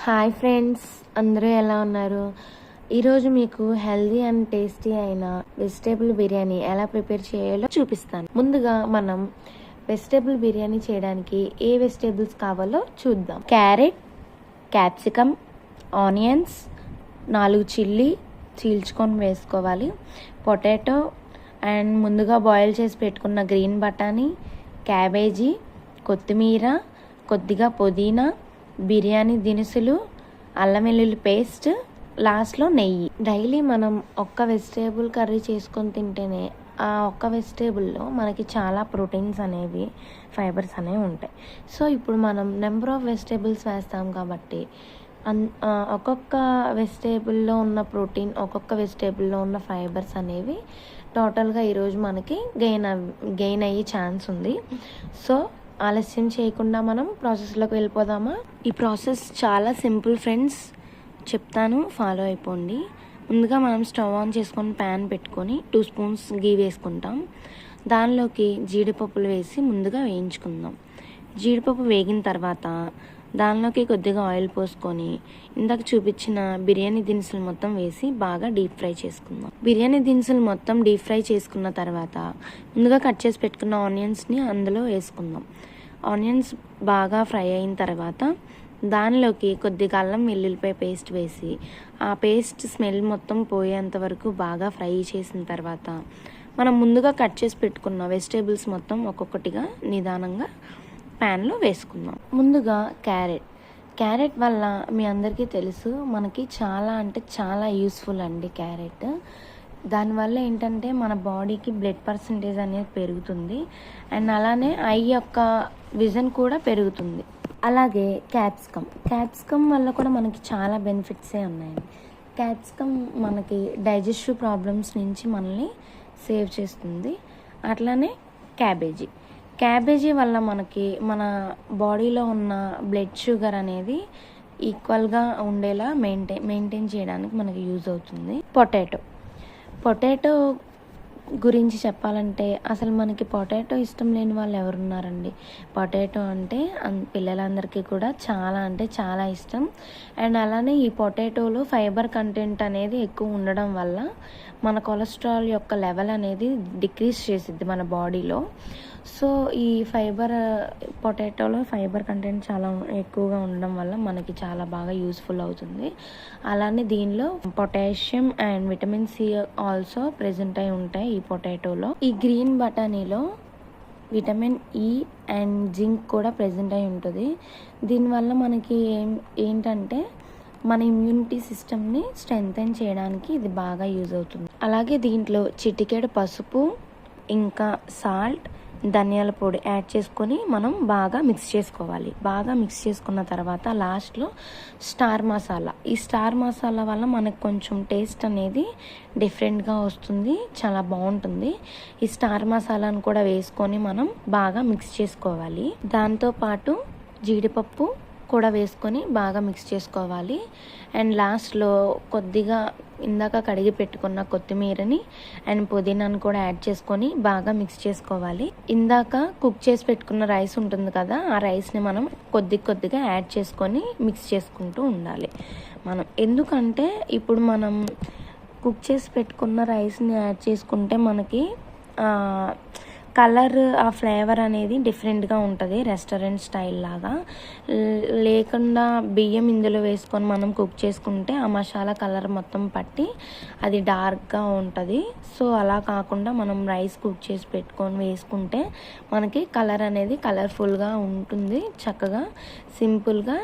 Hi friends, అందరూ ఎలా ఉన్నారు? ఈరోజు మీకు హెల్దీ అండ్ టేస్టీ అయిన వెజిటేబుల్ బిర్యానీ ఎలా ప్రిపేర్ చేయాలో చూపిస్తాను. ముందుగా మనం వెజిటేబుల్ బిర్యానీ చేయడానికి ఏ వెజిటేబుల్స్ కావాలో చూద్దాం. క్యారెట్, క్యాప్సికమ్, ఆనియన్స్, 4 చిల్లీ చీల్చుకొని వేసుకోవాలి. పొటాటో అండ్ ముందుగా బాయిల్ చేసి పెట్టుకున్న గ్రీన్ బఠానీ, క్యాబేజీ, కొత్తిమీర, కొద్దిగా పుదీనా, బిర్యానీ దినుసులు, అల్లం వెల్లుల్లి పేస్ట్, లాస్ట్లో నెయ్యి. డైలీ మనం ఒక్క వెజిటేబుల్ కర్రీ చేసుకొని తింటేనే ఆ ఒక్క వెజిటేబుల్లో మనకి చాలా ప్రోటీన్స్ అనేవి, ఫైబర్స్ అనేవి ఉంటాయి. సో ఇప్పుడు మనం నెంబర్ ఆఫ్ వెజిటేబుల్స్ వేస్తాం కాబట్టి ఒక్కొక్క వెజిటేబుల్లో ఉన్న ప్రోటీన్, ఒక్కొక్క వెజిటేబుల్లో ఉన్న ఫైబర్స్ అనేవి టోటల్గా ఈరోజు మనకి గెయిన్ అయ్యే ఛాన్స్ ఉంది. సో ఆలస్యం చేయకుండా మనం ప్రాసెస్లోకి వెళ్ళిపోదామా? ఈ ప్రాసెస్ చాలా సింపుల్ ఫ్రెండ్స్, చెప్తాను, ఫాలో అయిపోండి. ముందుగా మనం స్టవ్ ఆన్ చేసుకొని ప్యాన్ పెట్టుకొని 2 స్పూన్స్ గీ వేసుకుంటాం. దానిలోకి జీడిపప్పులు వేసి ముందుగా వేయించుకుందాం. జీడిపప్పు వేగిన తర్వాత దానిలోకి కొద్దిగా ఆయిల్ పోసుకొని ఇందాక చూపించిన బిర్యానీ దినుసులు మొత్తం వేసి బాగా డీప్ ఫ్రై చేసుకుందాం. బిర్యానీ దినుసులు మొత్తం డీప్ ఫ్రై చేసుకున్న తర్వాత ముందుగా కట్ చేసి పెట్టుకున్న ఆనియన్స్ని అందులో వేసుకుందాం. ఆనియన్స్ బాగా ఫ్రై అయిన తర్వాత దానిలోకి కొద్దిగా అల్లం వెల్లుల్లిపాయ పేస్ట్ వేసి ఆ పేస్ట్ స్మెల్ మొత్తం పోయేంత వరకు బాగా ఫ్రై చేసిన తర్వాత మనం ముందుగా కట్ చేసి పెట్టుకున్న వెజిటేబుల్స్ మొత్తం ఒక్కొక్కటిగా నిదానంగా ప్యాన్లో వేసుకుందాం. ముందుగా క్యారెట్ వల్ల మీ అందరికీ తెలుసు మనకి చాలా అంటే చాలా యూస్ఫుల్ అండి క్యారెట్. దానివల్ల ఏంటంటే మన బాడీకి బ్లడ్ పర్సంటేజ్ అనేది పెరుగుతుంది అండ్ అలానే ఐ యొక్క విజన్ కూడా పెరుగుతుంది. అలాగే క్యాప్సికమ్ వల్ల కూడా మనకి చాలా బెనిఫిట్సే ఉన్నాయండి. క్యాప్సికమ్ మనకి డైజెస్టివ్ ప్రాబ్లమ్స్ నుంచి మనల్ని సేవ్ చేస్తుంది. అట్లానే క్యాబేజీ వల్ల మనకి మన బాడీలో ఉన్న బ్లడ్ షుగర్ అనేది ఈక్వల్గా ఉండేలా మెయింటైన్ చేయడానికి మనకి యూజ్ అవుతుంది. పొటాటో గురించి చెప్పాలంటే అసలు మనకి పొటాటో ఇష్టం లేని వాళ్ళు ఎవరున్నారండి? పొటాటో అంటే పిల్లలందరికీ కూడా చాలా అంటే చాలా ఇష్టం. అండ్ అలానే ఈ పొటాటోలో ఫైబర్ కంటెంట్ అనేది ఎక్కువ ఉండడం వల్ల మన కొలెస్ట్రాల్ యొక్క లెవెల్ అనేది డిక్రీజ్ చేసిద్ది మన బాడీలో. సో ఈ పొటాటోలో ఫైబర్ కంటెంట్ చాలా ఎక్కువగా ఉండడం వల్ల మనకి చాలా బాగా యూస్ఫుల్ అవుతుంది. అలానే దీనిలో potassium and vitamin C also present అయి ఉంటాయి ఈ పొటాటోలో. ఈ గ్రీన్ బఠానీలో విటమిన్ ఈ అండ్ జింక్ కూడా ప్రెజెంట్ అయి ఉంటుంది. దీనివల్ల మనకి ఏంటంటే మన ఇమ్యూనిటీ సిస్టమ్ని స్ట్రెంగ్తెన్ చేయడానికి ఇది బాగా యూజ్ అవుతుంది. అలాగే దీంట్లో చిటికెడు పసుపు, ఇంకా సాల్ట్, ధనియాల పొడి యాడ్ చేసుకొని మనం బాగా మిక్స్ చేసుకోవాలి. బాగా మిక్స్ చేసుకున్న తర్వాత లాస్ట్లో ఈ స్టార్ మసాలా వల్ల మనకు కొంచెం టేస్ట్ అనేది డిఫరెంట్గా వస్తుంది, చాలా బాగుంటుంది. ఈ స్టార్ మసాలాను కూడా వేసుకొని మనం బాగా మిక్స్ చేసుకోవాలి. దాంతోపాటు జీడిపప్పు కూడా వేసుకొని బాగా మిక్స్ చేసుకోవాలి. అండ్ లాస్ట్లో కొద్దిగా ఇందాక కడిగి పెట్టుకున్న కొత్తిమీరని అండ్ పుదీనాను కూడా యాడ్ చేసుకొని బాగా మిక్స్ చేసుకోవాలి. ఇందాక కుక్ చేసి పెట్టుకున్న రైస్ ఉంటుంది కదా, ఆ రైస్ని మనం కొద్దిగా యాడ్ చేసుకొని మిక్స్ చేసుకుంటూ ఉండాలి. ఎందుకంటే ఇప్పుడు మనం కుక్ చేసి పెట్టుకున్న రైస్ని యాడ్ చేసుకుంటే మనకి కలర్, ఆ ఫ్లేవర్ అనేది డిఫరెంట్గా ఉంటుంది, రెస్టారెంట్ స్టైల్ లాగా. లేకుండా బియ్యం ఇందులో వేసుకొని మనం కుక్ చేసుకుంటే ఆ మసాలా కలర్ మొత్తం పట్టి అది డార్క్గా ఉంటుంది. సో అలా కాకుండా మనం రైస్ కుక్ చేసి పెట్టుకొని వేసుకుంటే మనకి కలర్ అనేది కలర్ఫుల్గా ఉంటుంది, చక్కగా సింపుల్గా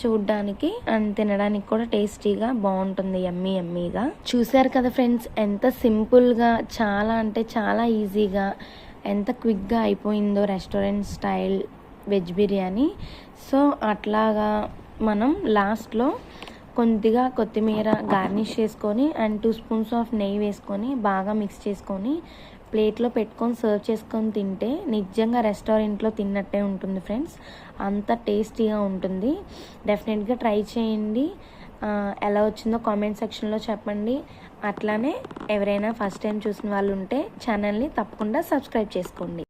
చూడ్డానికి అండ్ తినడానికి కూడా టేస్టీగా బాగుంటుంది, యమ్మీగా. చూసారు కదా ఫ్రెండ్స్, ఎంత సింపుల్గా, చాలా అంటే చాలా ఈజీగా, ఎంత క్విక్గా అయిపోయిందో restaurant style veg biryani. So అట్లాగా మనం లాస్ట్లో కొద్దిగా కొత్తిమీర గార్నిష్ చేసుకొని అండ్ 2 స్పూన్స్ ఆఫ్ నెయ్యి వేసుకొని బాగా మిక్స్ చేసుకొని ప్లేట్లో పెట్టుకొని సర్వ్ చేసుకొని తింటే నిజంగా రెస్టారెంట్లో తిన్నట్టే ఉంటుంది ఫ్రెండ్స్. అంత టేస్టీగా ఉంటుంది. డెఫినెట్గా ట్రై చేయండి. ఎలా వచ్చిందో కామెంట్ సెక్షన్లో చెప్పండి. అట్లానే ఎవరైనా ఫస్ట్ టైం చూసిన వాళ్ళు ఉంటే ఛానల్ని తప్పకుండా సబ్స్క్రైబ్ చేసుకోండి.